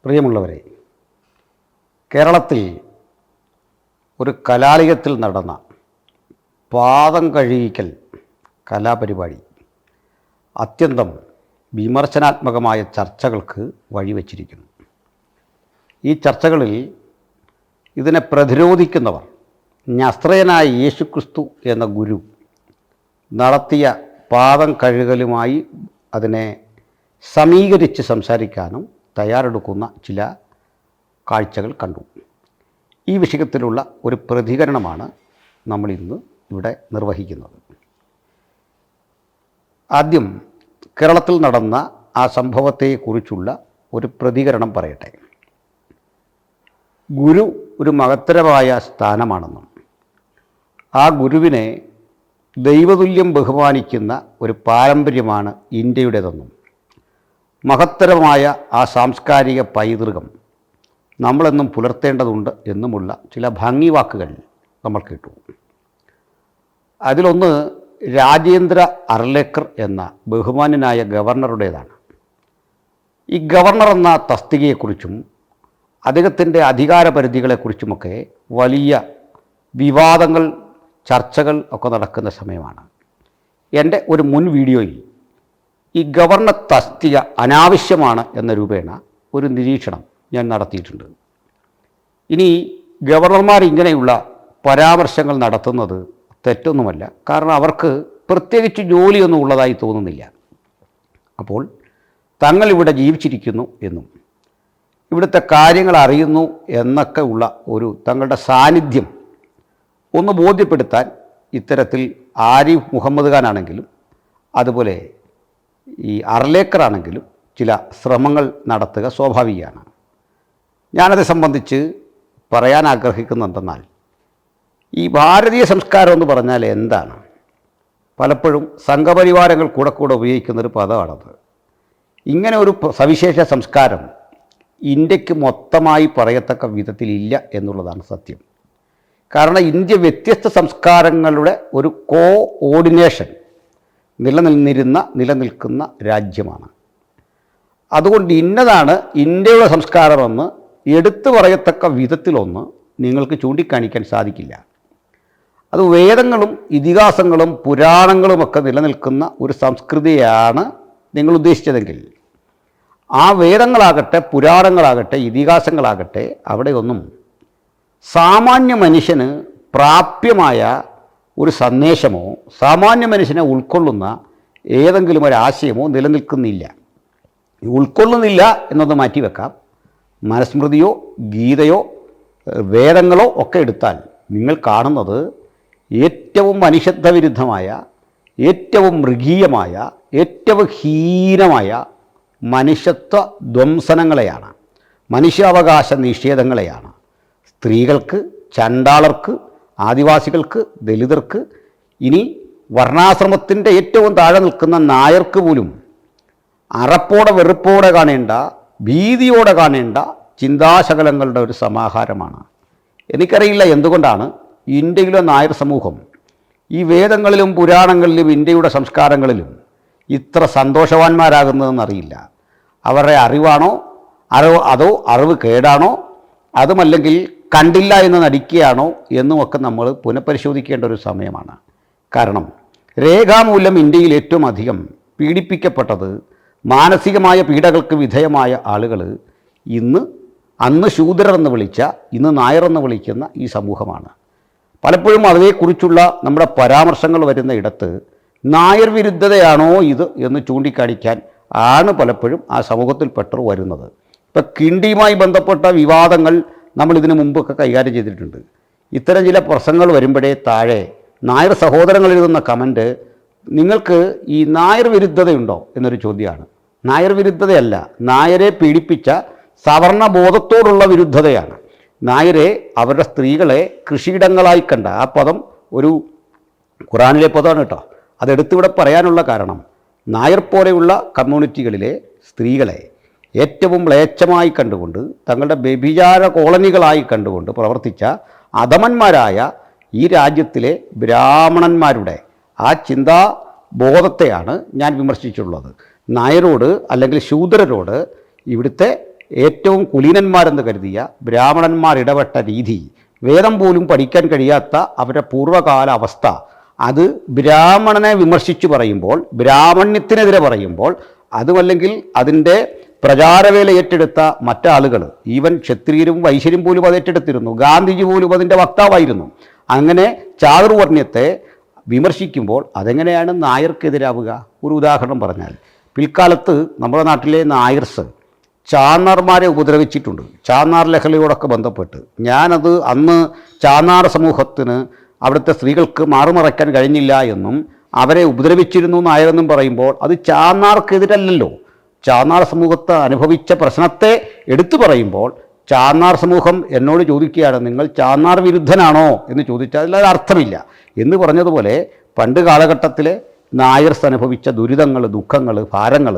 പ്രിയമുള്ളവരെ, കേരളത്തിൽ ഒരു കലാലയത്തിൽ നടന്ന പാദം കഴുകിക്കൽ കലാപരിപാടി അത്യന്തം വിമർശനാത്മകമായ ചർച്ചകൾക്ക് വഴിവെച്ചിരിക്കുന്നു. ഈ ചർച്ചകളിൽ ഇതിനെ പ്രതിരോധിക്കുന്നവർ നസ്രയനായ യേശുക്രിസ്തു എന്ന ഗുരു നടത്തിയ പാദം കഴുകലുമായി അതിനെ സമീകരിച്ച് സംസാരിക്കാനും തയ്യാറെടുക്കുന്ന ചില കാഴ്ചകൾ കണ്ടു. ഈ വിഷയത്തിലുള്ള ഒരു പ്രതികരണമാണ് നമ്മൾ ഇന്ന് ഇവിടെ നിർവഹിക്കുന്നത്. ആദ്യം കേരളത്തിൽ നടന്ന ആ സംഭവത്തെക്കുറിച്ചുള്ള ഒരു പ്രതികരണം പറയട്ടെ. ഗുരു ഒരു മഹത്തരമായ സ്ഥാനമാണെന്നും ആ ഗുരുവിനെ ദൈവതുല്യം ബഹുമാനിക്കുന്ന ഒരു പാരമ്പര്യമാണ് ഇന്ത്യയുടേതെന്നും മഹത്തരമായ ആ സാംസ്കാരിക പൈതൃകം നമ്മളെന്നും പുലർത്തേണ്ടതുണ്ട് എന്നുമുള്ള ചില ഭംഗി വാക്കുകൾ നമ്മൾ കേട്ടു. അതിലൊന്ന് രാജേന്ദ്ര അർലേക്കർ എന്ന ബഹുമാന്യനായ ഗവർണറുടേതാണ്. ഈ ഗവർണർ എന്ന തസ്തികയെക്കുറിച്ചും അദ്ദേഹത്തിൻ്റെ അധികാരപരിധികളെക്കുറിച്ചുമൊക്കെ വലിയ വിവാദങ്ങൾ, ചർച്ചകൾ ഒക്കെ നടക്കുന്ന സമയമാണ്. എൻ്റെ ഒരു മുൻ വീഡിയോയിൽ ഈ ഗവർണർ തസ്തിക അനാവശ്യമാണ് എന്ന രൂപേണ ഒരു നിരീക്ഷണം ഞാൻ നടത്തിയിട്ടുണ്ട്. ഇനി ഗവർണർമാർ ഇങ്ങനെയുള്ള പരാമർശങ്ങൾ നടത്തുന്നത് തെറ്റൊന്നുമല്ല, കാരണം അവർക്ക് പ്രത്യേകിച്ച് ജോലിയൊന്നും ഉള്ളതായി തോന്നുന്നില്ല. അപ്പോൾ തങ്ങളിവിടെ ജീവിച്ചിരിക്കുന്നു എന്നും ഇവിടുത്തെ കാര്യങ്ങൾ അറിയുന്നു എന്നൊക്കെ ഉള്ള ഒരു തങ്ങളുടെ സാന്നിധ്യം ഒന്ന് ബോധ്യപ്പെടുത്താൻ ഇത്തരത്തിൽ ആരിഫ് മുഹമ്മദ് ഖാൻ ആണെങ്കിലും അതുപോലെ ഈ അർലേക്കർ ആണെങ്കിലും ചില ശ്രമങ്ങൾ നടത്തുക സ്വാഭാവികമാണ്. ഞാനത് സംബന്ധിച്ച് പറയാൻ ആഗ്രഹിക്കുന്നുണ്ടെന്നാൽ ഈ ഭാരതീയ സംസ്കാരം എന്ന് പറഞ്ഞാൽ എന്താണ്? പലപ്പോഴും സംഘപരിവാരങ്ങൾ കൂടെ ഉപയോഗിക്കുന്നൊരു പദമാണത്. ഇങ്ങനെ ഒരു സവിശേഷ സംസ്കാരം ഇന്ത്യക്ക് മൊത്തമായി പറയത്തക്ക വിധത്തിലില്ല എന്നുള്ളതാണ് സത്യം. കാരണം ഇന്ത്യ വ്യത്യസ്ത സംസ്കാരങ്ങളുടെ ഒരു കോഓർഡിനേഷൻ നിലനിൽക്കുന്ന രാജ്യമാണ്. അതുകൊണ്ട് ഇന്നതാണ് ഇന്ത്യയുടെ സംസ്കാരമെന്ന് എടുത്തു പറയത്തക്ക വിധത്തിലൊന്ന് നിങ്ങൾക്ക് ചൂണ്ടിക്കാണിക്കാൻ സാധിക്കില്ല. അത് വേദങ്ങളും ഇതിഹാസങ്ങളും പുരാണങ്ങളുമൊക്കെ നിലനിൽക്കുന്ന ഒരു സംസ്കൃതിയാണ് നിങ്ങൾ ഉദ്ദേശിച്ചതെങ്കിൽ ആ വേദങ്ങളാകട്ടെ, പുരാണങ്ങളാകട്ടെ, ഇതിഹാസങ്ങളാകട്ടെ അവിടെയൊന്നും സാമാന്യ മനുഷ്യന് പ്രാപ്യമായ ഒരു സന്ദേശമോ സാമാന്യ മനുഷ്യനെ ഉൾക്കൊള്ളുന്ന ഏതെങ്കിലും ഒരാശയമോ നിലനിൽക്കുന്നില്ല. ഉൾക്കൊള്ളുന്നില്ല എന്നത് മാറ്റിവെക്കാം. മനുസ്മൃതിയോ ഗീതയോ വേദങ്ങളോ ഒക്കെ എടുത്താൽ നിങ്ങൾ കാണുന്നത് ഏറ്റവും മനുഷ്യത്വവിരുദ്ധമായ, ഏറ്റവും മൃഗീയമായ, ഏറ്റവും ഹീനമായ മനുഷ്യത്വ ധ്വംസനങ്ങളെയാണ്, മനുഷ്യാവകാശ നിഷേധങ്ങളെയാണ്. സ്ത്രീകൾക്ക്, ചണ്ടാളർക്ക്, ആദിവാസികൾക്ക്, ദലിതർക്ക്, ഇനി വർണ്ണാശ്രമത്തിൻ്റെ ഏറ്റവും താഴെ നിൽക്കുന്ന നായർക്ക് പോലും അറപ്പോടെ വെറുപ്പോടെ കാണേണ്ട, ഭീതിയോടെ കാണേണ്ട ചിന്താശകലങ്ങളുടെ ഒരു സമാഹാരമാണ്. എനിക്കറിയില്ല എന്തുകൊണ്ടാണ് ഇന്ത്യയിലെ നായർ സമൂഹം ഈ വേദങ്ങളിലും പുരാണങ്ങളിലും ഇന്ത്യയുടെ സംസ്കാരങ്ങളിലും ഇത്ര സന്തോഷവാന്മാരാകുന്നതെന്നറിയില്ല. അവരുടെ അറിവാണോ അതോ അറിവ് കേടാണോ, അതുമല്ലെങ്കിൽ കണ്ടില്ല എന്ന് നടിക്കുകയാണോ എന്നുമൊക്കെ നമ്മൾ പുനഃപരിശോധിക്കേണ്ട ഒരു സമയമാണ്. കാരണം രേഖാമൂലം ഇന്ത്യയിൽ ഏറ്റവും അധികം പീഡിപ്പിക്കപ്പെട്ടത്, മാനസികമായ പീഡകൾക്ക് വിധേയമായ ആളുകൾ അന്ന് ശൂദ്രർ എന്ന് വിളിച്ച, ഇന്ന് നായർ എന്ന് വിളിക്കുന്ന ഈ സമൂഹമാണ്. പലപ്പോഴും അതേക്കുറിച്ചുള്ള നമ്മുടെ പരാമർശങ്ങൾ വരുന്ന ഇടത്ത് നായർ വിരുദ്ധതയാണോ ഇത് എന്ന് ചൂണ്ടിക്കാണിക്കാൻ ആണ് പലപ്പോഴും ആ സമൂഹത്തിൽപ്പെട്ടവർ വരുന്നത്. ഇപ്പം കിണ്ടിയുമായി ബന്ധപ്പെട്ട വിവാദങ്ങൾ നമ്മൾ ഇതിനു മുമ്പൊക്കെ കൈകാര്യം ചെയ്തിട്ടുണ്ട്. ഇത്തരം ചില പ്രശ്നങ്ങൾ വരുമ്പോഴേ താഴെ നായർ സഹോദരങ്ങൾ എഴുതുന്ന കമൻറ്റ്, നിങ്ങൾക്ക് ഈ നായർ വിരുദ്ധതയുണ്ടോ എന്നൊരു ചോദ്യമാണ്. നായർ വിരുദ്ധതയല്ല, നായരെ പീഡിപ്പിച്ച സവർണബോധത്തോടുള്ള വിരുദ്ധതയാണ്. നായരെ, അവരുടെ സ്ത്രീകളെ കൃഷിയിടങ്ങളായി കണ്ട ആ പദം ഒരു ഖുറാനിലെ പദമാണ് കേട്ടോ. അതെടുത്തിവിടെ പറയാനുള്ള കാരണം നായർ പോലെയുള്ള കമ്മ്യൂണിറ്റികളിലെ സ്ത്രീകളെ ഏറ്റവും മ്ലേച്ഛമായി കണ്ടുകൊണ്ട്, തങ്ങളുടെ വ്യഭിചാര കോളനികളായി കണ്ടുകൊണ്ട് പ്രവർത്തിച്ച അധമന്മാരായ ഈ രാജ്യത്തിലെ ബ്രാഹ്മണന്മാരുടെ ആ ചിന്താബോധത്തെയാണ് ഞാൻ വിമർശിച്ചിട്ടുള്ളത്. നായരോട് അല്ലെങ്കിൽ ശൂദ്രരോട് ഇവിടുത്തെ ഏറ്റവും കുലീനന്മാരെന്ന് കരുതിയ ബ്രാഹ്മണന്മാർ ഇടപെട്ട രീതി, വേദം പോലും പഠിക്കാൻ കഴിയാത്ത അവരുടെ പൂർവ്വകാല അവസ്ഥ, അത് ബ്രാഹ്മണനെ വിമർശിച്ച് പറയുമ്പോൾ, ബ്രാഹ്മണ്യത്തിനെതിരെ പറയുമ്പോൾ, അതുമല്ലെങ്കിൽ അതിൻ്റെ പ്രചാരവേല ഏറ്റെടുത്ത മറ്റാളുകൾ, ഈവൻ ക്ഷത്രിയരും വൈശ്യരും പോലും അത് ഏറ്റെടുത്തിരുന്നു. ഗാന്ധിജി പോലും അതിൻ്റെ വക്താവായിരുന്നു. അങ്ങനെ ചാതുർവർണ്ണ്യത്തെ വിമർശിക്കുമ്പോൾ അതെങ്ങനെയാണ് നായർക്കെതിരാവുക? ഒരു ഉദാഹരണം പറഞ്ഞാൽ, പിൽക്കാലത്ത് നമ്മുടെ നാട്ടിലെ നായർസ് ചാന്നാർമാരെ ഉപദ്രവിച്ചിട്ടുണ്ട്. ചാന്നാർ ലഹളയോടൊക്കെ ബന്ധപ്പെട്ട് ഞാനത് അന്ന് ചാന്നാർ സമൂഹത്തിന് അവിടുത്തെ സ്ത്രീകൾക്ക് മാറുമറയ്ക്കാൻ കഴിഞ്ഞില്ല എന്നും അവരെ ഉപദ്രവിച്ചിരുന്നു നായരെന്നും പറയുമ്പോൾ അത് ചാന്നാർക്കെതിരല്ലല്ലോ. ചാന്നാർ സമൂഹത്തെ അനുഭവിച്ച പ്രശ്നത്തെ എടുത്തു പറയുമ്പോൾ ചാന്നാർ സമൂഹം എന്നോട് ചോദിക്കുകയാണ്, നിങ്ങൾ ചാന്നാർ വിരുദ്ധനാണോ എന്ന് ചോദിച്ചാൽ അതിലൊരു അർത്ഥമില്ല എന്ന് പറഞ്ഞതുപോലെ പണ്ട് കാലഘട്ടത്തിലെ നായർസ് അനുഭവിച്ച ദുരിതങ്ങൾ, ദുഃഖങ്ങൾ, ഭാരങ്ങൾ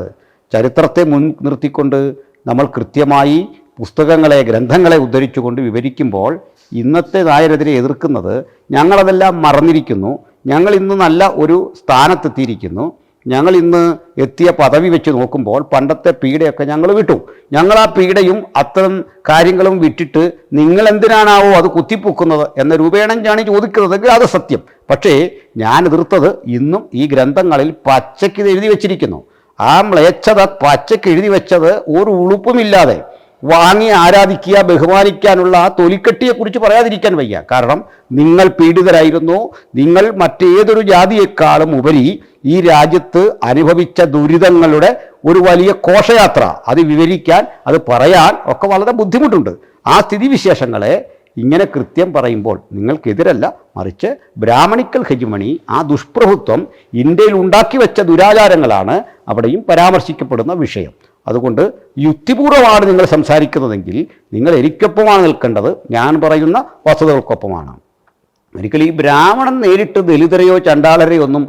ചരിത്രത്തെ മുൻ നിർത്തിക്കൊണ്ട് നമ്മൾ കൃത്യമായി പുസ്തകങ്ങളെ, ഗ്രന്ഥങ്ങളെ ഉദ്ധരിച്ചുകൊണ്ട് വിവരിക്കുമ്പോൾ ഇന്നത്തെ നായരെതിരെ എതിർക്കുന്നത് ഞങ്ങളതെല്ലാം മറന്നിരിക്കുന്നു, ഞങ്ങൾ ഇന്ന് നല്ല ഒരു സ്ഥാനത്തെത്തിയിരിക്കുന്നു, ഞങ്ങൾ ഇന്ന് എത്തിയ പദവി വെച്ച് നോക്കുമ്പോൾ പണ്ടത്തെ പീഡയൊക്കെ ഞങ്ങൾ വിട്ടു, ഞങ്ങൾ ആ പീഡയും അത്തരം കാര്യങ്ങളും വിട്ടിട്ട് നിങ്ങൾ എന്തിനാണാവോ അത് കുത്തിപ്പൊക്കുന്നത് എന്ന രൂപേണം ഞാൻ ചോദിക്കുന്നതെങ്കിൽ അത് സത്യം. പക്ഷേ ഞാൻ എതിർത്തത് ഇന്നും ഈ ഗ്രന്ഥങ്ങളിൽ പച്ചയ്ക്ക് ഇത് എഴുതി വച്ചിരിക്കുന്നു. ആ മ്ലേച്ഛത പച്ചയ്ക്ക് എഴുതി വെച്ചത് ഒരു ഉളുപ്പുമില്ലാതെ വാങ്ങി ആരാധിക്കുക, ബഹുമാനിക്കാനുള്ള ആ തൊലിക്കെട്ടിയെക്കുറിച്ച് പറയാതിരിക്കാൻ വയ്യ. കാരണം നിങ്ങൾ പീഡിതരായിരുന്നു, നിങ്ങൾ മറ്റേതൊരു ജാതിയേക്കാളും ഉപരി ഈ രാജ്യത്ത് അനുഭവിച്ച ദുരിതങ്ങളുടെ ഒരു വലിയ ഘോഷയാത്ര, അത് വിവരിക്കാൻ, അത് പറയാൻ ഒക്കെ വളരെ ബുദ്ധിമുട്ടുണ്ട്. ആ സ്ഥിതിവിശേഷങ്ങളെ ഇങ്ങനെ കൃത്യം പറയുമ്പോൾ നിങ്ങൾക്കെതിരല്ല, മറിച്ച് ബ്രാഹ്മണിക്കൽ ഹെജിമണി, ആ ദുഷ്പ്രഭുത്വം ഇന്ത്യയിൽ ഉണ്ടാക്കി വെച്ച ദുരാചാരങ്ങളാണ് അവിടെയും പരാമർശിക്കപ്പെടുന്ന വിഷയം. അതുകൊണ്ട് യുക്തിപൂർവ്വമാണ് നിങ്ങൾ സംസാരിക്കുന്നതെങ്കിൽ നിങ്ങൾ എനിക്കൊപ്പമാണ് നിൽക്കേണ്ടത്, ഞാൻ പറയുന്ന വസ്തുതകൾക്കൊപ്പമാണ്. ഒരിക്കലും ഈ ബ്രാഹ്മണൻ നേരിട്ട് ദലിതരെയോ ചണ്ടാളരെയോ ഒന്നും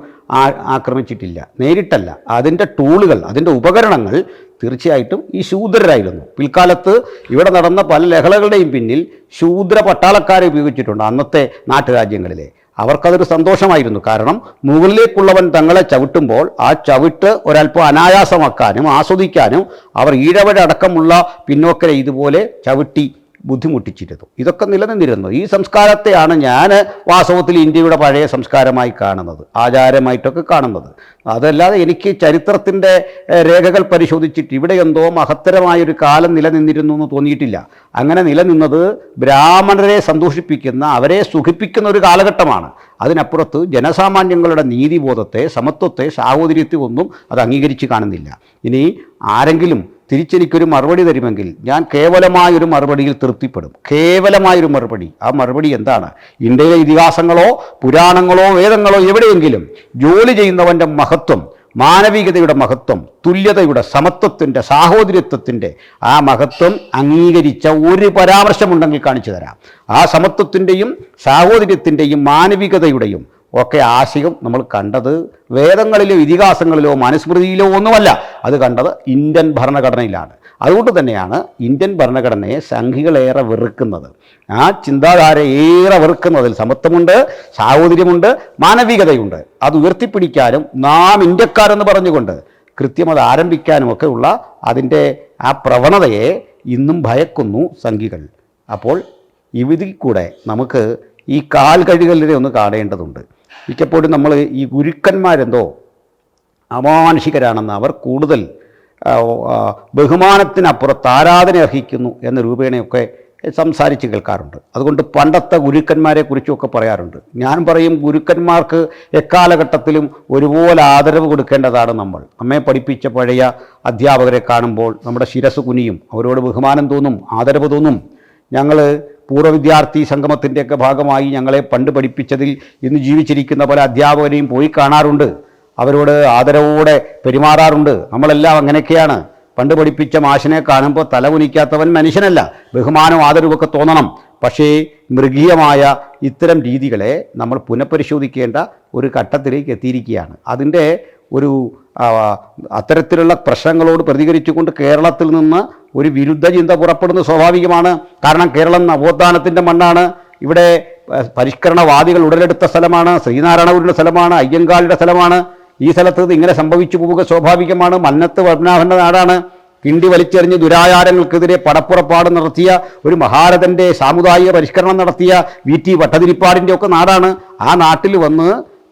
ആക്രമിച്ചിട്ടില്ല, നേരിട്ടല്ല. അതിൻ്റെ ടൂളുകൾ, അതിൻ്റെ ഉപകരണങ്ങൾ തീർച്ചയായിട്ടും ഈ ശൂദ്രരായിരുന്നു. പിൽക്കാലത്ത് ഇവിടെ നടന്ന പല ലഹളകളുടെയും പിന്നിൽ ശൂദ്ര പട്ടാളക്കാരെ ഉപയോഗിച്ചിട്ടുണ്ട് അന്നത്തെ നാട്ടുരാജ്യങ്ങളിലെ. അവർക്കതൊരു സന്തോഷമായിരുന്നു. കാരണം മുകളിലേക്കുള്ളവൻ തങ്ങളെ ചവിട്ടുമ്പോൾ ആ ചവിട്ട് ഒരല്പം അനായാസമാക്കാനും ആസ്വദിക്കാനും അവർ ഈഴവരുടെ അടക്കമുള്ള പിന്നോക്കരെ ഇതുപോലെ ചവിട്ടി ബുദ്ധിമുട്ടിച്ചിരുന്നു. ഇതൊക്കെ നിലനിന്നിരുന്നു. ഈ സംസ്കാരത്തെയാണ് ഞാൻ വാസ്തവത്തിൽ ഇന്ത്യയുടെ പഴയ സംസ്കാരമായി കാണുന്നത്, ആചാരമായിട്ടൊക്കെ കാണുന്നത്. അതല്ലാതെ എനിക്ക് ചരിത്രത്തിൻ്റെ രേഖകൾ പരിശോധിച്ചിട്ട് ഇവിടെ എന്തോ മഹത്തരമായൊരു കാലം നിലനിന്നിരുന്നു എന്ന് തോന്നിയിട്ടില്ല. അങ്ങനെ നിലനിന്നത് ബ്രാഹ്മണരെ സന്തോഷിപ്പിക്കുന്ന, അവരെ സുഖിപ്പിക്കുന്ന ഒരു കാലഘട്ടമാണ്. അതിനപ്പുറത്ത് ജനസാമാന്യങ്ങളുടെ നീതിബോധത്തെ, സമത്വത്തെ, സാഹോദര്യത്തെ ഒന്നും അത് അംഗീകരിച്ച് കാണുന്നില്ല. ഇനി ആരെങ്കിലും തിരിച്ചെനിക്കൊരു മറുപടി തരുമെങ്കിൽ ഞാൻ കേവലമായൊരു മറുപടിയിൽ തൃപ്തിപ്പെടും. കേവലമായൊരു മറുപടി. ആ മറുപടി എന്താണ്? ഇന്ത്യയിലെ ഇതിഹാസങ്ങളോ പുരാണങ്ങളോ വേദങ്ങളോ എവിടെയെങ്കിലും ജോലി ചെയ്യുന്നവൻ്റെ മഹത്വം, മാനവികതയുടെ മഹത്വം, തുല്യതയുടെ, സമത്വത്തിൻ്റെ, സാഹോദര്യത്വത്തിൻ്റെ ആ മഹത്വം അംഗീകരിച്ച ഒരു പരാമർശമുണ്ടെങ്കിൽ കാണിച്ചു തരാം. ആ സമത്വത്തിൻ്റെയും സാഹോദര്യത്തിൻ്റെയും മാനവികതയുടെയും ഒക്കെ ആശയം നമ്മൾ കണ്ടത് വേദങ്ങളിലോ ഇതിഹാസങ്ങളിലോ മനുസ്മൃതിയിലോ ഒന്നുമല്ല. അത് കണ്ടത് ഇന്ത്യൻ ഭരണഘടനയിലാണ്. അതുകൊണ്ട് തന്നെയാണ് ഇന്ത്യൻ ഭരണഘടനയെ സംഘികളേറെ വെറുക്കുന്നത്. ആ ചിന്താധാര ഏറെ വെറുക്കുന്നതിൽ സമത്വമുണ്ട്, സാഹോദര്യമുണ്ട്, മാനവികതയുണ്ട്. അത് ഉയർത്തിപ്പിടിക്കാനും നാം ഇന്ത്യക്കാരെന്ന് പറഞ്ഞുകൊണ്ട് കൃത്യം അത് ആരംഭിക്കാനും ഒക്കെ ഉള്ള അതിൻ്റെ ആ പ്രവണതയെ ഇന്നും ഭയക്കുന്നു സംഘികൾ. അപ്പോൾ ഇതിൽ കൂടെ നമുക്ക് ഈ കാൽ കഴുകലിനെ ഒന്ന് കാണേണ്ടതുണ്ട്. മിക്കപ്പോഴും നമ്മൾ ഈ ഗുരുക്കന്മാരെന്തോ അമാനുഷികരാണെന്ന്, അവർ കൂടുതൽ ബഹുമാനത്തിനപ്പുറത്ത് ആരാധന അർഹിക്കുന്നു എന്ന രൂപേണയൊക്കെ സംസാരിച്ച് കേൾക്കാറുണ്ട്. അതുകൊണ്ട് പണ്ടത്തെ ഗുരുക്കന്മാരെ കുറിച്ചൊക്കെ പറയാറുണ്ട്. ഞാൻ പറയും, ഗുരുക്കന്മാർക്ക് എക്കാലഘട്ടത്തിലും ഒരുപോലെ ആദരവ് കൊടുക്കേണ്ടതാണ്. നമ്മെ പഠിപ്പിച്ച പഴയ അധ്യാപകരെ കാണുമ്പോൾ നമ്മുടെ ശിരസ് കുനിയും, അവരോട് ബഹുമാനം തോന്നും, ആദരവ് തോന്നും. ഞങ്ങൾ പൂർവ്വ വിദ്യാർത്ഥി സംഗമത്തിൻ്റെയൊക്കെ ഭാഗമായി ഞങ്ങളെ പണ്ട് പഠിപ്പിച്ചതിൽ ഇന്ന് ജീവിച്ചിരിക്കുന്ന പല അധ്യാപകരെയും പോയി കാണാറുണ്ട്, അവരോട് ആദരവോടെ പെരുമാറാറുണ്ട്. നമ്മളെല്ലാം അങ്ങനെയൊക്കെയാണ്. പണ്ട് പഠിപ്പിച്ച മാഷിനെ കാണുമ്പോൾ തല കുനിക്കാത്തവൻ മനുഷ്യനല്ല. ബഹുമാനവും ആദരവൊക്കെ തോന്നണം. പക്ഷേ മൃഗീയമായ ഇത്തരം രീതികളെ നമ്മൾ പുനഃപരിശോധിക്കേണ്ട ഒരു ഘട്ടത്തിലേക്ക് എത്തിയിരിക്കുകയാണ്. അതിൻ്റെ ഒരു അത്തരത്തിലുള്ള പ്രശ്നങ്ങളോട് പ്രതികരിച്ചുകൊണ്ട് കേരളത്തിൽ നിന്ന് ഒരു വിരുദ്ധ ചിന്ത പുറപ്പെടുന്നത് സ്വാഭാവികമാണ്. കാരണം കേരളം നവോത്ഥാനത്തിൻ്റെ മണ്ണാണ്. ഇവിടെ പരിഷ്കരണവാദികൾ ഉടലെടുത്ത സ്ഥലമാണ്, ശ്രീനാരായണ ഗുരുവിൻ്റെ സ്ഥലമാണ്, അയ്യങ്കാളിയുടെ സ്ഥലമാണ്. ഈ സ്ഥലത്ത് ഇങ്ങനെ സംഭവിച്ചു പോവുക സ്വാഭാവികമാണ്. മന്നത്ത് പത്മനാഭൻ്റെ നാടാണ്. കിണ്ടി വലിച്ചെറിഞ്ഞ് ദുരാചാരങ്ങൾക്കെതിരെ പടപ്പുറപ്പാട് നടത്തിയ ഒരു മഹാരഥൻ്റെ സാമുദായിക പരിഷ്കരണം നടത്തിയ VT ഭട്ടതിരിപ്പാടിൻ്റെ ഒക്കെ നാടാണ്. ആ നാട്ടിൽ വന്ന്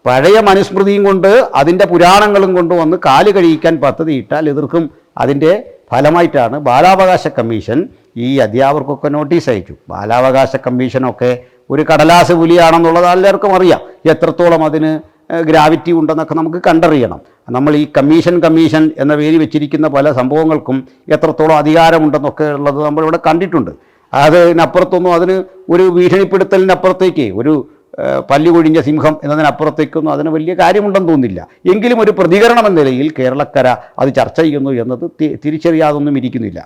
പഴയ മനുസ്മൃതിയും കൊണ്ട് അതിൻ്റെ പുരാണങ്ങളും കൊണ്ട് വന്ന് കാല് കഴിയിക്കാൻ പദ്ധതിയിട്ടാൽ എതിർക്കും. അതിൻ്റെ ഫലമായിട്ടാണ് ബാലാവകാശ കമ്മീഷൻ ഈ അധ്യാപകർക്കൊക്കെ നോട്ടീസ് അയച്ചു. ബാലാവകാശ കമ്മീഷനൊക്കെ ഒരു കടലാസ് പുലിയാണെന്നുള്ളത് എല്ലാവർക്കും അറിയാം. എത്രത്തോളം അതിന് ഗ്രാവിറ്റി ഉണ്ടെന്നൊക്കെ നമുക്ക് കണ്ടറിയണം. നമ്മൾ ഈ കമ്മീഷൻ എന്ന പേര് വെച്ചിരിക്കുന്ന പല സംഭവങ്ങൾക്കും എത്രത്തോളം അധികാരമുണ്ടെന്നൊക്കെ ഉള്ളത് നമ്മളിവിടെ കണ്ടിട്ടുണ്ട്. അതിനപ്പുറത്തൊന്നും അതിന് ഒരു ഭീഷണിപ്പെടുത്തലിനപ്പുറത്തേക്ക് ഒരു പല്ലു കൊഴിഞ്ഞ സിംഹം എന്നതിനപ്പുറത്തേക്കൊന്നും അതിന് വലിയ കാര്യമുണ്ടെന്ന് തോന്നുന്നില്ല. എങ്കിലും ഒരു പ്രതികരണം എന്ന നിലയിൽ കേരളക്കര അത് ചർച്ച ചെയ്യുന്നു എന്നത് തിരിച്ചറിയാതൊന്നും ഇരിക്കുന്നില്ല.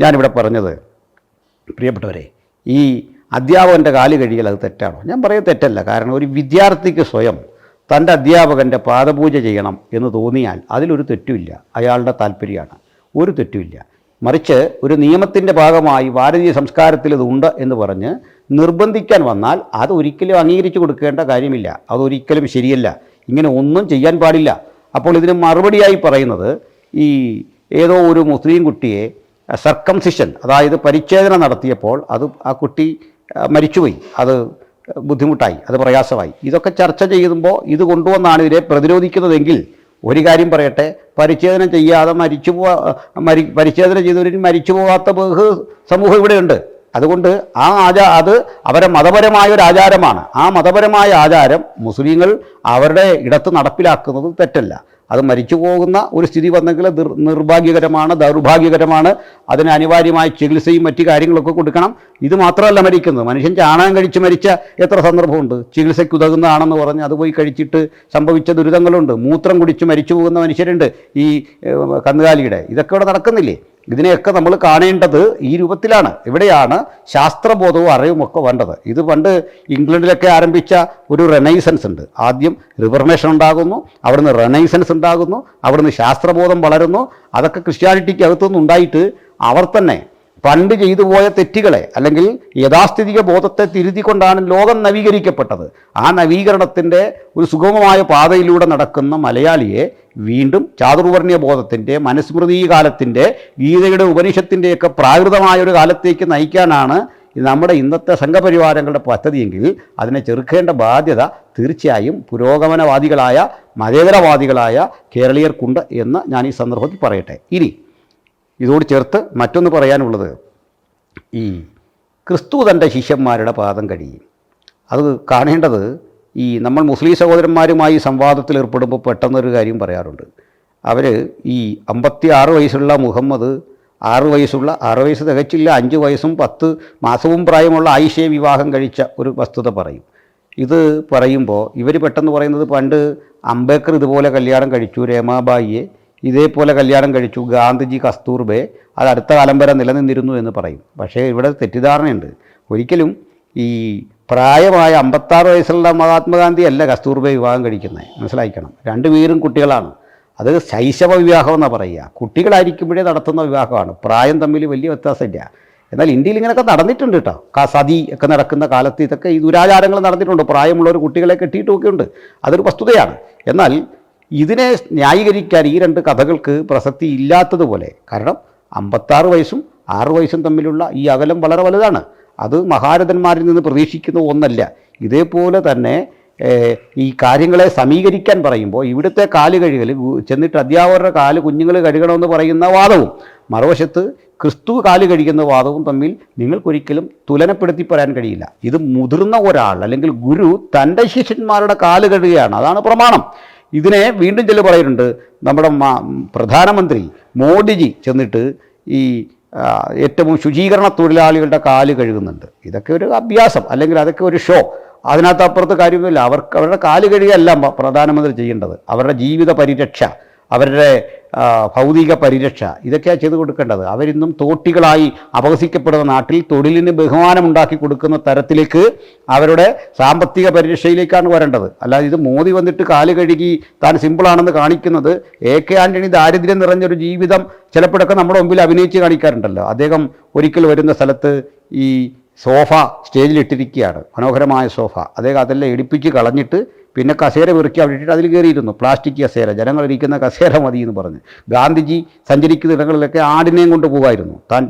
ഞാനിവിടെ പറഞ്ഞത്, പ്രിയപ്പെട്ടവരെ, ഈ അധ്യാപകൻ്റെ കാല് കഴിയൽ അത് തെറ്റാണോ? ഞാൻ പറയുന്നത് തെറ്റല്ല. കാരണം ഒരു വിദ്യാർത്ഥിക്ക് സ്വയം തൻ്റെ അധ്യാപകൻ്റെ പാദപൂജ ചെയ്യണം എന്ന് തോന്നിയാൽ അതിലൊരു തെറ്റുമില്ല. അയാളുടെ താല്പര്യമാണ്, ഒരു തെറ്റുമില്ല. മറിച്ച് ഒരു നിയമത്തിൻ്റെ ഭാഗമായി ഭാരതീയ സംസ്കാരത്തിൽ ഇതുണ്ട് എന്ന് പറഞ്ഞ് നിർബന്ധിക്കാൻ വന്നാൽ അത് ഒരിക്കലും അംഗീകരിച്ചു കൊടുക്കേണ്ട കാര്യമില്ല. അതൊരിക്കലും ശരിയല്ല. ഇങ്ങനെ ഒന്നും ചെയ്യാൻ പാടില്ല. അപ്പോൾ ഇതിന് മറുപടിയായി പറയുന്നത്, ഈ ഏതോ ഒരു മുസ്ലിം കുട്ടിയെ സർക്കംസിഷൻ, അതായത് പരിച്ഛേദന നടത്തിയപ്പോൾ ആ കുട്ടി മരിച്ചുപോയി, അത് ബുദ്ധിമുട്ടായി, അത് പ്രയാസമായി. ഇതൊക്കെ ചർച്ച ചെയ്യുമ്പോൾ ഇത് കൊണ്ടുവന്നാണ് ഇതിനെ പ്രതിരോധിക്കുന്നതെങ്കിൽ ഒരു കാര്യം പറയട്ടെ, പരിച്ഛേദന ചെയ്യാതെ പരിച്ഛേദന ചെയ്തവരിൽ മരിച്ചു പോകാത്ത സമൂഹം ഇവിടെയുണ്ട്. അതുകൊണ്ട് അത് അവരുടെ മതപരമായ ഒരു ആചാരമാണ്. ആ മതപരമായ ആചാരം മുസ്ലിങ്ങൾ അവരുടെ ഇടത്ത് നടപ്പിലാക്കുന്നത് തെറ്റല്ല. അത് മരിച്ചു പോകുന്ന ഒരു സ്ഥിതി വന്നെങ്കിൽ നിർഭാഗ്യകരമാണ്, ദൗർഭാഗ്യകരമാണ്. അതിന് അനിവാര്യമായ ചികിത്സയും മറ്റു കാര്യങ്ങളൊക്കെ കൊടുക്കണം. ഇത് മാത്രമല്ല മരിക്കുന്നത്, മനുഷ്യൻ ചാണകം കഴിച്ച് മരിച്ച എത്ര സന്ദർഭമുണ്ട്. ചികിത്സയ്ക്ക് ഉതകുന്നതാണെന്ന് പറഞ്ഞ് അത് പോയി കഴിച്ചിട്ട് സംഭവിച്ച ദുരിതങ്ങളുണ്ട്. മൂത്രം കുടിച്ച് മരിച്ചു പോകുന്ന മനുഷ്യരുണ്ട്. ഈ കന്നുകാലിയുടെ ഇതൊക്കെ ഇവിടെ നടക്കുന്നില്ലേ? ഇതിനെയൊക്കെ നമ്മൾ കാണേണ്ടത് ഈ രൂപത്തിലാണ്. ഇവിടെയാണ് ശാസ്ത്രബോധവും അറിവും ഒക്കെ വേണ്ടത്. ഇത് പണ്ട് ഇംഗ്ലണ്ടിലൊക്കെ ആരംഭിച്ച ഒരു റെനൈസൻസ് ഉണ്ട്. ആദ്യം റിഫർമേഷൻ ഉണ്ടാകുന്നു, അവിടുന്ന് റെനൈസൻസ് ഉണ്ടാകുന്നു, അവിടുന്ന് ശാസ്ത്രബോധം വളരുന്നു. അതൊക്കെ ക്രിസ്ത്യാനിറ്റിക്ക് അകത്തുനിന്ന് ഉണ്ടായിട്ട് അവർ തന്നെ പണ്ട് ചെയ്തു പോയ തെറ്റുകളെ അല്ലെങ്കിൽ യഥാസ്ഥിതിക ബോധത്തെ തിരുത്തിക്കൊണ്ടാണ് ലോകം നവീകരിക്കപ്പെട്ടത്. ആ നവീകരണത്തിൻ്റെ ഒരു സുഗമമായ പാതയിലൂടെ നടക്കുന്ന മലയാളിയെ വീണ്ടും ചാതുർവർണ്ണയ ബോധത്തിൻ്റെ, മനുസ്മൃതി കാലത്തിൻ്റെ, ഗീതയുടെ ഉപനിഷത്തിൻ്റെയൊക്കെ പ്രാകൃതമായൊരു കാലത്തേക്ക് നയിക്കാനാണ് നമ്മുടെ ഇന്നത്തെ സംഘപരിവാരങ്ങളുടെ പദ്ധതിയെങ്കിൽ അതിനെ ചെറുക്കേണ്ട ബാധ്യത തീർച്ചയായും പുരോഗമനവാദികളായ മതേതരവാദികളായ കേരളീയർക്കുണ്ട് എന്ന് ഞാൻ ഈ സന്ദർഭത്തിൽ പറയട്ടെ. ഇനി ഇതോട് ചേർത്ത് മറ്റൊന്ന് പറയാനുള്ളത്, ഈ ക്രിസ്തു തൻ്റെ ശിഷ്യന്മാരുടെ പാദം കഴുകി. അത് കാണേണ്ടത്, ഈ നമ്മൾ മുസ്ലിം സഹോദരന്മാരുമായി സംവാദത്തിൽ ഏർപ്പെടുമ്പോൾ പെട്ടെന്നൊരു കാര്യം പറയാറുണ്ട്. അവർ ഈ 56 വയസ്സുള്ള മുഹമ്മദ് 6 വയസ്സ് തികച്ചില്ല, 5 വയസ്സും 10 മാസവും പ്രായമുള്ള ആയിഷയെ വിവാഹം കഴിച്ച ഒരു വസ്തുത പറയും. ഇത് പറയുമ്പോൾ ഇവർ പെട്ടെന്ന് പറയുന്നത്, പണ്ട് അംബേദ്കർ ഇതുപോലെ കല്യാണം കഴിച്ചു, രമാബായിയെ ഇതേപോലെ കല്യാണം കഴിച്ചു, ഗാന്ധിജി കസ്തൂർബയെ, അത് അടുത്ത കാലം വരെ നിലനിന്നിരുന്നു എന്ന് പറയും. പക്ഷേ ഇവിടെ തെറ്റിദ്ധാരണയുണ്ട്. ഒരിക്കലും ഈ പ്രായമായ 56 വയസ്സുള്ള മഹാത്മാഗാന്ധി അല്ല കസ്തൂർബയെ വിവാഹം കഴിക്കുന്നത്, മനസ്സിലാക്കണം. രണ്ടുപേരും കുട്ടികളാണ്. അത് ശൈശവ വിവാഹം എന്നാണ് പറയുക. കുട്ടികളായിരിക്കുമ്പോഴേ നടത്തുന്ന വിവാഹമാണ്. പ്രായം തമ്മിൽ വലിയ വ്യത്യാസമില്ല. എന്നാൽ ഇന്ത്യയിൽ ഇങ്ങനെയൊക്കെ നടന്നിട്ടുണ്ട് കേട്ടോ. സതി ഒക്കെ നടക്കുന്ന കാലത്ത് ഇതൊക്കെ ഈ ദുരാചാരങ്ങൾ നടന്നിട്ടുണ്ട്. പ്രായമുള്ളവർ കുട്ടികളെ കെട്ടിയിട്ടുമൊക്കെ ഉണ്ട്. അതൊരു വസ്തുതയാണ്. എന്നാൽ ഇതിനെ ന്യായീകരിക്കാൻ ഈ രണ്ട് കഥകൾക്ക് പ്രസക്തി ഇല്ലാത്തതുപോലെ, കാരണം 56 വയസ്സും 6 വയസ്സും തമ്മിലുള്ള ഈ അകലം വളരെ വലുതാണ്. അത് മഹാരഥന്മാരിൽ നിന്ന് പ്രതീക്ഷിക്കുന്ന ഒന്നല്ല. ഇതേപോലെ തന്നെ ഈ കാര്യങ്ങളെ സമീകരിക്കാൻ പറയുമ്പോൾ ഇവിടുത്തെ കാല് കഴുകൽ, ചെന്നിട്ട് അധ്യാപകരുടെ കാല് കുഞ്ഞുങ്ങൾ കഴുകണമെന്ന് പറയുന്ന വാദവും മറുവശത്ത് ക്രിസ്തു കാല് കഴിക്കുന്ന വാദവും തമ്മിൽ നിങ്ങൾക്കൊരിക്കലും തുലനപ്പെടുത്തി പറയാൻ കഴിയില്ല. ഇത് മുതിർന്ന ഒരാൾ അല്ലെങ്കിൽ ഗുരു തൻ്റെ ശിഷ്യന്മാരുടെ കാല് കഴുകുകയാണ്, അതാണ് പ്രമാണം. ഇതിനെ വീണ്ടും ചില പറയുന്നുണ്ട്. നമ്മുടെ പ്രധാനമന്ത്രി മോഡിജി ചെന്നിട്ട് ഈ ഏറ്റവും ശുചീകരണ തൊഴിലാളികളുടെ കാല് കഴുകുന്നുണ്ട്. ഇതൊക്കെ ഒരു അഭ്യാസം അല്ലെങ്കിൽ അതൊക്കെ ഒരു ഷോ. അതിനകത്ത് അപ്പുറത്ത് കാര്യമില്ല. അവരുടെ കാല് കഴുകുകയല്ല പ്രധാനമന്ത്രി ചെയ്യേണ്ടത്. അവരുടെ ജീവിത പരിരക്ഷ, അവരുടെ ഭൗതിക പരിരക്ഷ, ഇതൊക്കെയാണ് ചെയ്തു കൊടുക്കേണ്ടത്. അവരിന്നും തോട്ടികളായി അപഹസിക്കപ്പെടുന്ന നാട്ടിൽ തൊഴിലിന് ബഹുമാനമുണ്ടാക്കി കൊടുക്കുന്ന തരത്തിലേക്ക് അവരുടെ സാമ്പത്തിക പരിരക്ഷയിലേക്കാണ് വരേണ്ടത്. അല്ലാതെ ഇത് മോദി വന്നിട്ട് കാല് കഴുകി താൻ സിമ്പിളാണെന്ന് കാണിക്കുന്നത്, AK ആൻ്റണി ദാരിദ്ര്യം നിറഞ്ഞൊരു ജീവിതം ചിലപ്പോഴൊക്കെ നമ്മുടെ മുമ്പിൽ അഭിനയിച്ച് കാണിക്കാറുണ്ടല്ലോ. അദ്ദേഹം ഒരിക്കൽ വരുന്ന സ്ഥലത്ത് ഈ സോഫ സ്റ്റേജിലിട്ടിരിക്കുകയാണ്, മനോഹരമായ സോഫ. അദ്ദേഹം അതെല്ലാം ഇടിപ്പിച്ച് കളഞ്ഞിട്ട് പിന്നെ കസേര വെറുക്കി അവിടെ ഇട്ടിട്ട് അതിൽ കയറിയിരുന്നു. പ്ലാസ്റ്റിക് കസേര, ജനങ്ങളിരിക്കുന്ന കസേര മതി എന്ന് പറഞ്ഞ്. ഗാന്ധിജി സഞ്ചരിക്കുന്ന ഇടങ്ങളിലൊക്കെ ആടിനെയും കൊണ്ട് പോകുമായിരുന്നു, താൻ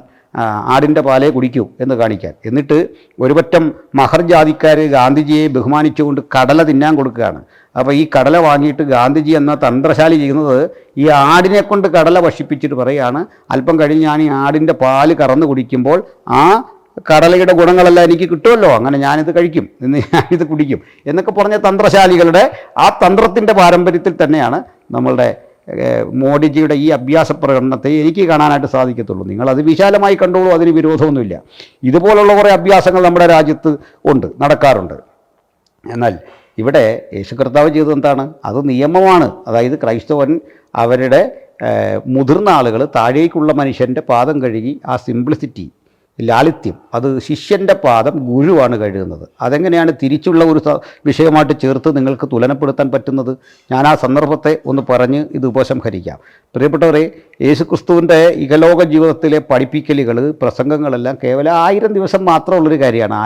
ആടിൻ്റെ പാലേ കുടിക്കൂ എന്ന് കാണിക്കാൻ. എന്നിട്ട് ഒരുപറ്റം മഹർ ജാതിക്കാർ ഗാന്ധിജിയെ ബഹുമാനിച്ചുകൊണ്ട് കടല തിന്നാൻ കൊടുക്കുകയാണ്. അപ്പോൾ ഈ കടല വാങ്ങിയിട്ട് ഗാന്ധിജി എന്ന തന്ത്രശാലി ചെയ്യുന്നത് ഈ ആടിനെ കൊണ്ട് കടല ഭക്ഷിപ്പിച്ചിട്ട് പറയുകയാണ്, അല്പം കഴിഞ്ഞ് ഞാൻ ഈ ആടിൻ്റെ പാല് കറന്ന് കുടിക്കുമ്പോൾ ആ കടലയുടെ ഗുണങ്ങളെല്ലാം എനിക്ക് കിട്ടുമല്ലോ, അങ്ങനെ ഞാനിത് കഴിക്കും, എന്ന് ഞാനിത് കുടിക്കും എന്നൊക്കെ പറഞ്ഞ തന്ത്രശാലികളുടെ ആ തന്ത്രത്തിൻ്റെ പാരമ്പര്യത്തിൽ തന്നെയാണ് നമ്മളുടെ മോഡിജിയുടെ ഈ അഭ്യാസ പ്രകടനത്തെ എനിക്ക് കാണാനായിട്ട് സാധിക്കത്തുള്ളൂ. നിങ്ങളത് വിശാലമായി കണ്ടോളൂ, അതിന് വിരോധമൊന്നുമില്ല. ഇതുപോലുള്ള കുറേ അഭ്യാസങ്ങൾ നമ്മുടെ രാജ്യത്ത് ഉണ്ട്, നടക്കാറുണ്ട്. എന്നാൽ ഇവിടെ യേശു കർത്താവ് ചെയ്തത് എന്താണ്? അത് നിയമമാണ്. അതായത് ക്രൈസ്തവൻ അവരുടെ മുതിർന്ന ആളുകൾ താഴേക്കുള്ള മനുഷ്യൻ്റെ പാദം കഴുകി ആ സിംപ്ലിസിറ്റി, ലാളിത്യം, അത് ശിഷ്യൻ്റെ പാദം ഗുരുവാണ് കഴുകുന്നത്. അതെങ്ങനെയാണ് തിരിച്ചുള്ള ഒരു വിഷയമായിട്ട് ചേർത്ത് നിങ്ങൾക്ക് തുലനപ്പെടുത്താൻ പറ്റുന്നത്? ഞാൻ ആ സന്ദർഭത്തെ ഒന്ന് പറഞ്ഞ് ഇത് ഉപസംഹരിക്കാം. പ്രിയപ്പെട്ടവരെ, യേശുക്രിസ്തുവിൻ്റെ ഇഹലോക ജീവിതത്തിലെ പഠിപ്പിക്കലുകൾ, പ്രസംഗങ്ങളെല്ലാം കേവലം 1000 ദിവസം മാത്രമുള്ളൊരു കാര്യമാണ്.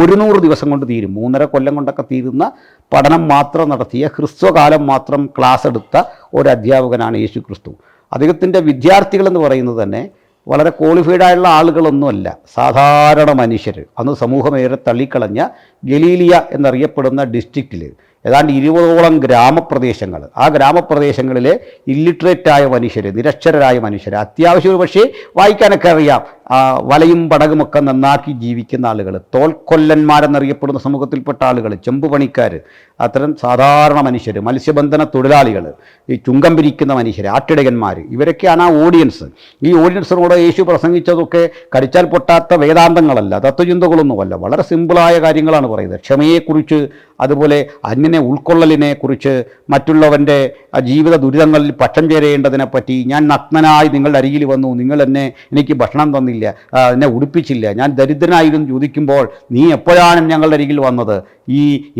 100 ദിവസം കൊണ്ട് തീരും. 3.5 കൊല്ലം കൊണ്ടൊക്കെ തീരുന്ന പഠനം മാത്രം നടത്തിയ, ഹ്രസ്വകാലം മാത്രം ക്ലാസ് എടുത്ത ഒരു അധ്യാപകനാണ് യേശുക്രിസ്തു. അദ്ദേഹത്തിൻ്റെ വിദ്യാർത്ഥികളെന്ന് പറയുന്നത് തന്നെ വളരെ ക്വാളിഫൈഡ് ആയുള്ള ആളുകളൊന്നുമല്ല, സാധാരണ മനുഷ്യർ. അന്ന് സമൂഹമേറെ തള്ളിക്കളഞ്ഞ ഗലീലിയ എന്നറിയപ്പെടുന്ന ഡിസ്ട്രിക്റ്റിൽ ഏതാണ്ട് 20ഓളം ഗ്രാമപ്രദേശങ്ങൾ, ആ ഗ്രാമപ്രദേശങ്ങളിലെ ഇല്ലിറ്ററേറ്റായ മനുഷ്യർ, നിരക്ഷരരായ മനുഷ്യർ, അത്യാവശ്യം പക്ഷേ വായിക്കാനൊക്കെ അറിയാം, വലയും പടകുമൊക്കെ നന്നാക്കി ജീവിക്കുന്ന ആളുകൾ, തോൽക്കൊല്ലന്മാരെന്നറിയപ്പെടുന്ന സമൂഹത്തിൽപ്പെട്ട ആളുകൾ, ചെമ്പുപണിക്കാർ, അത്തരം സാധാരണ മനുഷ്യർ, മത്സ്യബന്ധന തൊഴിലാളികൾ, ഈ ചുങ്കം പിരിക്കുന്ന മനുഷ്യർ, ആട്ടിടയന്മാർ, ഇവരൊക്കെയാണ് ആ ഓഡിയൻസ്. ഈ ഓഡിയൻസിനോട് യേശു പ്രസംഗിച്ചതൊക്കെ കടിച്ചാൽ പൊട്ടാത്ത വേദാന്തങ്ങളല്ല, തത്വചിന്തകളൊന്നുമല്ല, വളരെ സിമ്പിളായ കാര്യങ്ങളാണ് പറയുന്നത്. ക്ഷമയെക്കുറിച്ച്, അതുപോലെ അന്യനെ ഉൾക്കൊള്ളലിനെ കുറിച്ച്, മറ്റുള്ളവൻ്റെ ജീവിത ദുരിതങ്ങളിൽ പക്ഷം ചേരേണ്ടതിനെപ്പറ്റി. ഞാൻ നഗ്നനായി നിങ്ങളുടെ അരികിൽ വന്നു, നിങ്ങൾ എനിക്ക് ഭക്ഷണം തന്നില്ല, എന്നെ ഉടുപ്പിച്ചില്ല, ഞാൻ ദരിദ്രനായിരുന്നു ചോദിക്കുമ്പോൾ നീ എപ്പോഴാണ് ഞങ്ങളുടെ അരികിൽ വന്നത്,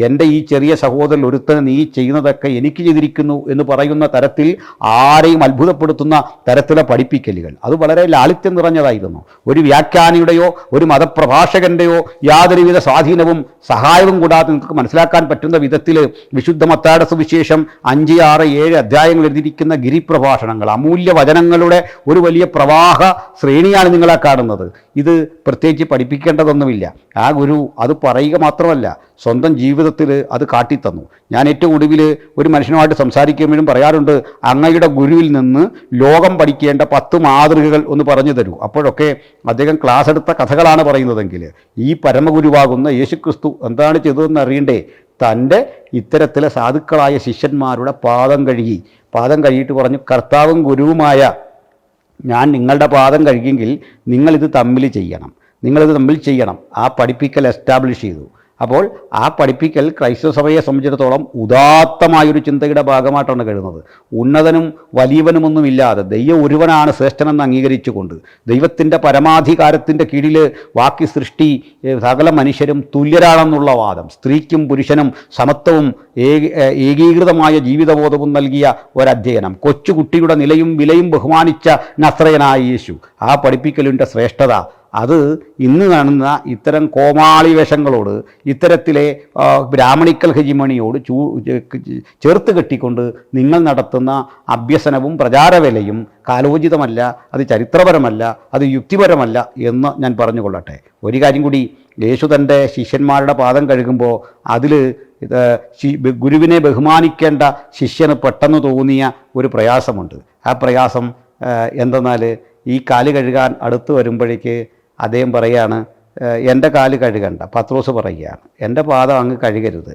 എൻ്റെ ഈ ചെറിയ സഹോദരൻ ഒരുത്തന് നീ ചെയ്യുന്നതൊക്കെ എനിക്ക് ചെയ്തിരിക്കുന്നു എന്ന് പറയുന്ന തരത്തിൽ ആരെയും അത്ഭുതപ്പെടുത്തുന്ന തരത്തിലുള്ള പഠിപ്പിക്കലുകൾ, അത് വളരെ ലാളിത്യം നിറഞ്ഞതായിരുന്നു. ഒരു വ്യാഖ്യാനിയുടെയോ ഒരു മതപ്രഭാഷകൻ്റെയോ യാതൊരുവിധ സ്വാധീനവും സഹായവും കൂടാതെ നിങ്ങൾക്ക് മനസ്സിലാക്കാൻ പറ്റുന്ന വിധത്തിൽ വിശുദ്ധ മത്തായിയുടെ സുവിശേഷം 5, 6, 7 അധ്യായങ്ങൾ എഴുതിയിരിക്കുന്ന ഗിരിപ്രഭാഷണങ്ങൾ, അമൂല്യ വചനങ്ങളുടെ ഒരു വലിയ പ്രവാഹ ശ്രേണിയാണ് നിങ്ങളെ കാണുന്നത്. ഇത് പ്രത്യേകിച്ച് പഠിപ്പിക്കേണ്ടതൊന്നുമില്ല. ആ ഗുരു അത് പറയുക മാത്രമല്ല, സ്വന്തം ജീവിതത്തിൽ അത് കാട്ടിത്തന്നു. ഞാൻ ഏറ്റവും ഒടുവിൽ ഒരു മനുഷ്യനുമായിട്ട് സംസാരിക്കുമ്പോഴും പറയാറുണ്ട്, അങ്ങയുടെ ഗുരുവിൽ നിന്ന് ലോകം പഠിക്കേണ്ട 10 മാതൃകകൾ ഒന്ന് പറഞ്ഞു തരൂ. അപ്പോഴൊക്കെ അദ്ദേഹം ക്ലാസ് എടുത്ത കഥകളാണ് പറയുന്നതെങ്കിൽ ഈ പരമഗുരുവാകുന്ന യേശുക്രിസ്തു എന്താണ് ചെയ്തതെന്ന് അറിയണ്ടേ? തൻ്റെ ഇത്തരത്തിലെ സാധുക്കളായ ശിഷ്യന്മാരുടെ പാദം കഴുകിയിട്ട് പറഞ്ഞു, കർത്താവും ഗുരുവുമായ ഞാൻ നിങ്ങളുടെ പാദം കഴുകിയെങ്കിൽ നിങ്ങളിത് തമ്മിൽ ചെയ്യണം. ആ പഠിപ്പിക്കൽ എസ്റ്റാബ്ലിഷ് ചെയ്തു. അപ്പോൾ ആ പഠിപ്പിക്കൽ ക്രൈസ്തവ സഭയെ സംബന്ധിച്ചിടത്തോളം ഉദാത്തമായൊരു ചിന്തയുടെ ഭാഗമായിട്ടാണ് കഴിയുന്നത്. ഉന്നതനും വലിയവനുമൊന്നുമില്ലാതെ ദൈവം ഒരുവനാണ് ശ്രേഷ്ഠനെന്ന് അംഗീകരിച്ചുകൊണ്ട് ദൈവത്തിൻ്റെ പരമാധികാരത്തിൻ്റെ കീഴിൽ ബാക്കി സൃഷ്ടി സകല മനുഷ്യരും തുല്യരാണെന്നുള്ള വാദം, സ്ത്രീക്കും പുരുഷനും സമത്വവും ഏകീകൃതമായ ജീവിതബോധവും നൽകിയ ഒരധ്യയനം, കൊച്ചുകുട്ടിയുടെ നിലയും വിലയും ബഹുമാനിച്ച നസ്രയനായ യേശു, ആ പഠിപ്പിക്കലിൻ്റെ ശ്രേഷ്ഠത അത് ഇന്ന് കാണുന്ന ഇത്തരം കോമാളി വേഷങ്ങളോട്, ഇത്തരത്തിലെ ബ്രാഹ്മണിക്കൽ ഹെജിമണിയോട് ചേർത്ത് കെട്ടിക്കൊണ്ട് നിങ്ങൾ നടത്തുന്ന അഭ്യസനവും പ്രചാരവേലയും കാലോചിതമല്ല, അത് ചരിത്രപരമല്ല, അത് യുക്തിപരമല്ല എന്ന് ഞാൻ പറഞ്ഞുകൊള്ളട്ടെ. ഒരു കാര്യം കൂടി, യേശു തൻ്റെ ശിഷ്യന്മാരുടെ പാദം കഴുകുമ്പോൾ അതിൽ ഗുരുവിനെ ബഹുമാനിക്കേണ്ട ശിഷ്യന് പെട്ടെന്ന് തോന്നിയ ഒരു പ്രയാസമുണ്ട്. ആ പ്രയാസം എന്തെന്നാൽ, ഈ കാല് കഴുകാൻ അടുത്ത് വരുമ്പോഴേക്ക് അദ്ദേഹം പറയുകയാണ്, എൻ്റെ കാല് കഴുകണ്ട. പത്രോസ് പറയുകയാണ്, എൻ്റെ പാദം അങ്ങ് കഴുകരുത്,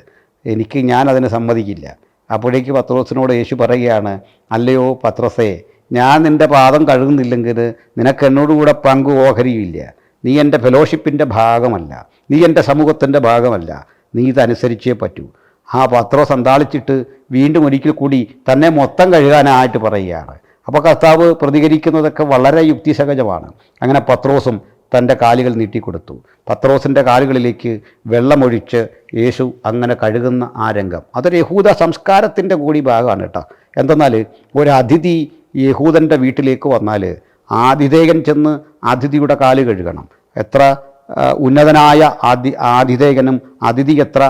ഞാനതിന് സമ്മതിക്കില്ല. അപ്പോഴേക്ക് പത്രോസിനോട് യേശു പറയുകയാണ്, അല്ലയോ പത്രോസേ, ഞാൻ നിൻ്റെ പാദം കഴുകുന്നില്ലെങ്കിൽ നിനക്ക് എന്നോടുകൂടെ പങ്കു ഓഹരിയില്ല. നീ എൻ്റെ ഫെലോഷിപ്പിൻ്റെ ഭാഗമല്ല, നീ എൻ്റെ സമൂഹത്തിൻ്റെ ഭാഗമല്ല, നീ ഇതനുസരിച്ചേ പറ്റൂ. ആ പത്രോസ് അന്താളിച്ചിട്ട് വീണ്ടും ഒരിക്കൽ കൂടി തന്നെ മൊത്തം കഴുകാനായിട്ട് പറയുകയാണ്. അപ്പോൾ കർത്താവ് പ്രതികരിക്കുന്നതൊക്കെ വളരെ യുക്തിസഹജമാണ്. അങ്ങനെ പത്രോസും തൻ്റെ കാലുകൾ നീട്ടിക്കൊടുത്തു. പത്രോസിൻ്റെ കാലുകളിലേക്ക് വെള്ളമൊഴിച്ച് യേശു അങ്ങനെ കഴുകുന്ന ആ രംഗം, അതൊരു യഹൂദ സംസ്കാരത്തിൻ്റെ കൂടി ഭാഗമാണ് കേട്ടോ. എന്തെന്നാൽ ഒരു അതിഥി യഹൂദൻ്റെ വീട്ടിലേക്ക് വന്നാൽ ആതിഥേയൻ ചെന്ന് അതിഥിയുടെ കാല് കഴുകണം. എത്ര ഉന്നതനായ ആതിഥേയനും അതിഥി എത്ര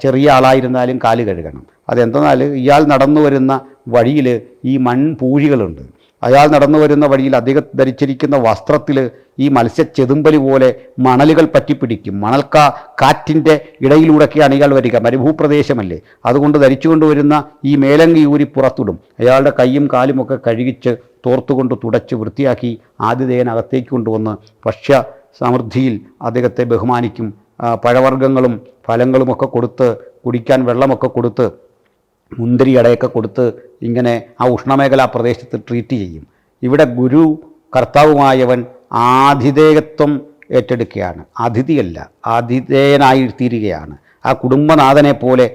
ചെറിയ ആളായിരുന്നാലും കാല് കഴുകണം. അതെന്തെന്നാൽ ഇയാൾ നടന്നു വരുന്ന വഴിയിൽ ഈ മൺപൂഴികളുണ്ട്. അയാൾ നടന്നു വരുന്ന വഴിയിൽ അദ്ദേഹം ധരിച്ചിരിക്കുന്ന വസ്ത്രത്തിൽ ഈ മത്സ്യച്ചെതുമ്പലി പോലെ മണലുകൾ പറ്റിപ്പിടിക്കും. കാറ്റിൻ്റെ ഇടയിലൂടെയൊക്കെയാണ് ഇയാൾ വരിക. മരുഭൂപ്രദേശമല്ലേ, അതുകൊണ്ട് ധരിച്ചു കൊണ്ടുവരുന്ന ഈ മേലങ്കി ഊരി പുറത്തിടും. അയാളുടെ കൈയും കാലുമൊക്കെ കഴുകിച്ച് തോർത്തുകൊണ്ട് തുടച്ച് വൃത്തിയാക്കി ആതിഥേയനകത്തേക്ക് കൊണ്ടുവന്ന് ഭക്ഷ്യ സമൃദ്ധിയിൽ അദ്ദേഹത്തെ ബഹുമാനിക്കും. പഴവർഗ്ഗങ്ങളും ഫലങ്ങളുമൊക്കെ കൊടുത്ത്, കുടിക്കാൻ വെള്ളമൊക്കെ കൊടുത്ത്, മുന്തിരി അടയൊക്കെ കൊടുത്ത് ഇങ്ങനെ ആ ഉഷ്ണമേഖലാ പ്രദേശത്ത് ട്രീറ്റ് ചെയ്യും. ഇവിടെ ഗുരു കർത്താവുമായവൻ ആതിഥേയത്വം ഏറ്റെടുക്കുകയാണ്. അതിഥിയല്ല, ആതിഥേയനായിത്തീരുകയാണ്. ആ കുടുംബനാഥനെ പോലെ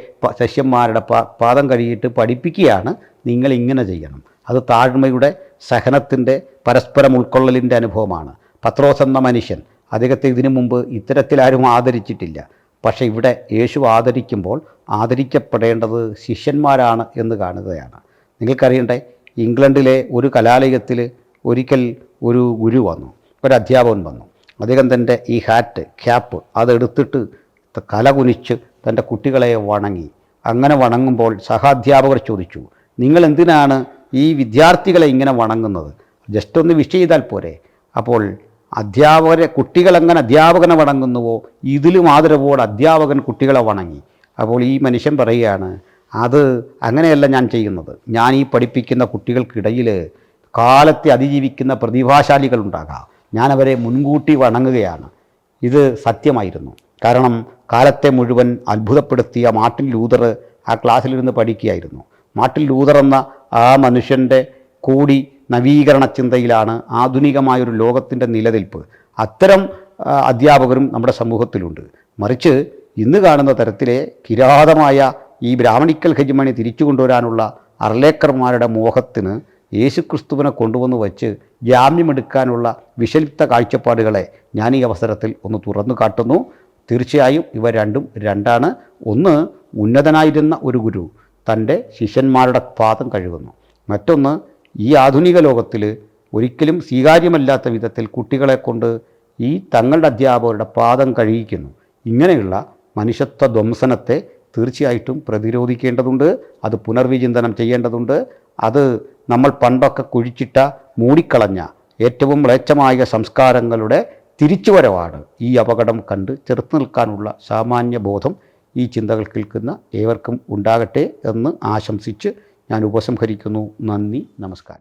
ശിഷ്യന്മാരുടെ പാദം കഴുകിയിട്ട് പഠിപ്പിക്കുകയാണ്, നിങ്ങൾ ഇങ്ങനെ ചെയ്യണം. അത് താഴ്മയുടെ, സഹനത്തിൻ്റെ, പരസ്പരം ഉൾക്കൊള്ളലിൻ്റെ അനുഭവമാണ്. പത്രോസ് എന്ന മനുഷ്യൻ, അദ്ദേഹത്തെ ഇതിനു മുമ്പ് ഇത്തരത്തിലാരും ആദരിച്ചിട്ടില്ല. പക്ഷേ ഇവിടെ യേശു ആദരിക്കുമ്പോൾ ആദരിക്കപ്പെടേണ്ടത് ശിഷ്യന്മാരാണ് എന്ന് കാണുകയാണ്. നിങ്ങൾക്കറിയണ്ടേ, ഇംഗ്ലണ്ടിലെ ഒരു കലാലയത്തിൽ ഒരിക്കൽ ഒരു ഗുരു വന്നു, ഒരു അധ്യാപകൻ വന്നു. അദ്ദേഹം തൻ്റെ ഈ ക്യാപ്പ് അതെടുത്തിട്ട് കല കുനിച്ച് തൻ്റെ കുട്ടികളെ വണങ്ങി. അങ്ങനെ വണങ്ങുമ്പോൾ സഹാധ്യാപകർ ചോദിച്ചു, നിങ്ങൾ എന്തിനാണ് ഈ വിദ്യാർത്ഥികളെ ഇങ്ങനെ വണങ്ങുന്നത്? ജസ്റ്റ് ഒന്ന് വിഷ് ചെയ്താൽ പോരെ. അപ്പോൾ കുട്ടികളെങ്ങനെ അധ്യാപകനെ വണങ്ങുന്നുവോ ഇതിലും ആദരവോടെ അധ്യാപകൻ കുട്ടികളെ വണങ്ങി. അപ്പോൾ ഈ മനുഷ്യൻ പറയുകയാണ്, അത് അങ്ങനെയല്ല ഞാൻ ചെയ്യുന്നത്. ഞാൻ ഈ പഠിപ്പിക്കുന്ന കുട്ടികൾക്കിടയിൽ കാലത്തെ അതിജീവിക്കുന്ന പ്രതിഭാശാലികളുണ്ടാകാം, ഞാനവരെ മുൻകൂട്ടി വണങ്ങുകയാണ്. ഇത് സത്യമായിരുന്നു. കാരണം കാലത്തെ മുഴുവൻ അത്ഭുതപ്പെടുത്തിയ മാർട്ടിൻ ലൂതർ ആ ക്ലാസ്സിലിരുന്ന് പഠിക്കുകയായിരുന്നു. മാർട്ടിൻ ലൂതർ എന്ന ആ മനുഷ്യൻ്റെ കൂടി നവീകരണ ചിന്തയിലാണ് ആധുനികമായൊരു ലോകത്തിൻ്റെ നിലനിൽപ്പ്. അത്തരം അധ്യാപകരും നമ്മുടെ സമൂഹത്തിലുണ്ട്. മറിച്ച് ഇന്ന് കാണുന്ന തരത്തിലെ കിരാതമായ ഈ ബ്രാഹ്മണിക്കൽ ഹെജിമണി തിരിച്ചു കൊണ്ടുവരാനുള്ള അർലേക്കർമാരുടെ മോഹത്തിന് യേശുക്രിസ്തുവിനെ കൊണ്ടുവന്ന് വച്ച് ജാമ്യമെടുക്കാനുള്ള വിഷലിപ്ത കാഴ്ചപ്പാടുകളെ ഞാൻ ഈ അവസരത്തിൽ ഒന്ന് തുറന്നു കാട്ടുന്നു. തീർച്ചയായും ഇവ രണ്ടാണ്. ഒന്ന്, ഉന്നതനായിരുന്ന ഒരു ഗുരു തൻ്റെ ശിഷ്യന്മാരുടെ പാദം കഴുകുന്നു. മറ്റൊന്ന്, ഈ ആധുനിക ലോകത്തിൽ ഒരിക്കലും സ്വീകാര്യമല്ലാത്ത വിധത്തിൽ കുട്ടികളെ കൊണ്ട് ഈ തങ്ങളുടെ അധ്യാപകരുടെ പാദം കഴുകിക്കുന്നു. ഇങ്ങനെയുള്ള മനുഷ്യത്വ ധ്വംസനത്തെ തീർച്ചയായിട്ടും പ്രതിരോധിക്കേണ്ടതുണ്ട്. അത് പുനർവിചിന്തനം ചെയ്യേണ്ടതുണ്ട്. അത് നമ്മൾ പണ്ടൊക്കെ കുഴിച്ചിട്ട, മൂടിക്കളഞ്ഞ ഏറ്റവും മ്ലേച്ഛമായ സംസ്കാരങ്ങളുടെ തിരിച്ചുവരവാണ്. ഈ അപകടം കണ്ട് ചെറുത്തു നിൽക്കാനുള്ള സാമാന്യ ബോധം ഈ ചിന്തകൾ കേൾക്കുന്ന ഏവർക്കും ഉണ്ടാകട്ടെ എന്ന് ആശംസിച്ച് ഞാൻ ഉപസംഹരിക്കുന്നു. നന്ദി, നമസ്കാരം.